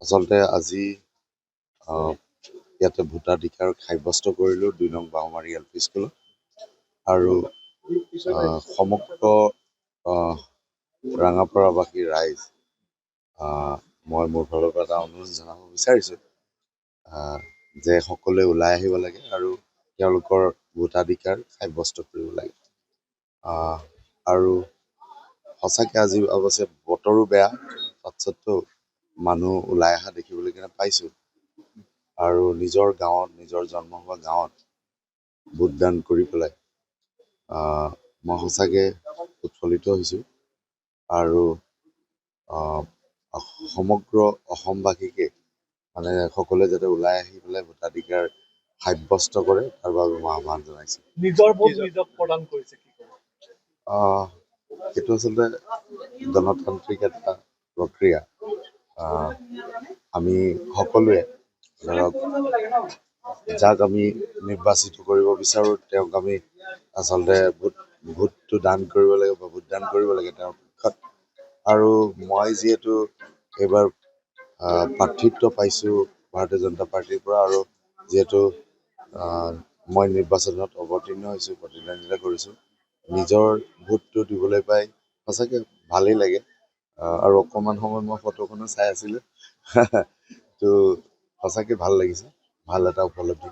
আচলতে আজি ইয়াতে ভোটাধিকাৰ সাব্যস্ত কৰিলোঁ ২ নং বাওমাৰী LP স্কুলত আৰু সমগ্ৰ ৰাঙাপাৰাবাসী ৰাইজ মই মোৰ ফালৰ পৰা এটা অনুৰোধ জনাব বিচাৰিছোঁ যে সকলোৱে ওলাই আহিব লাগে আৰু তেওঁলোকৰ ভোটাধিকাৰ সাব্যস্ত কৰিব লাগে আৰু সঁচাকৈ আজি অৱশ্যে বতৰো বেয়া তৎসত্ত্বেও মানুহ ওলাই অহা দেখিবলৈ পাইছোঁ আৰু নিজৰ গাঁৱত নিজৰ জন্ম হোৱা গাঁৱত ভোটদান কৰি পেলাই মই সঁচাকৈ উৎফুল্লিত হৈছোঁ আৰু সমগ্ৰ অসমবাসীকে মানে সকলোৱে যাতে ওলাই আহি পেলাই ভোটাধিকাৰ সাব্যস্ত কৰে তাৰ বাবে মই আহ্বান জনাইছোঁ। নিজৰ ভোট নিজক প্ৰদান কৰিছে কি সেইটো আচলতে গণতান্ত্ৰিক এটা প্ৰক্ৰিয়া আমি সকলোৱে ধৰক যাক আমি নিৰ্বাচিত কৰিব বিচাৰোঁ তেওঁক আমি আচলতে ভোটটো দান কৰিব লাগে বা ভোটদান কৰিব লাগে তেওঁৰ পক্ষত আৰু মই যিহেতু এইবাৰ প্ৰাৰ্থিত্ব পাইছোঁ ভাৰতীয় জনতা পাৰ্টীৰ পৰা আৰু যিহেতু মই নিৰ্বাচনত অৱতীৰ্ণ হৈছোঁ প্ৰতিদ্বন্দ্বিতা কৰিছোঁ নিজৰ ভোটটো দিবলৈ পাই সঁচাকৈ ভালেই লাগে আৰু অকণমান সময় মই ফটোখনো চাই আছিলোঁ তো সঁচাকৈ ভাল লাগিছে ভাল এটা উপলব্ধি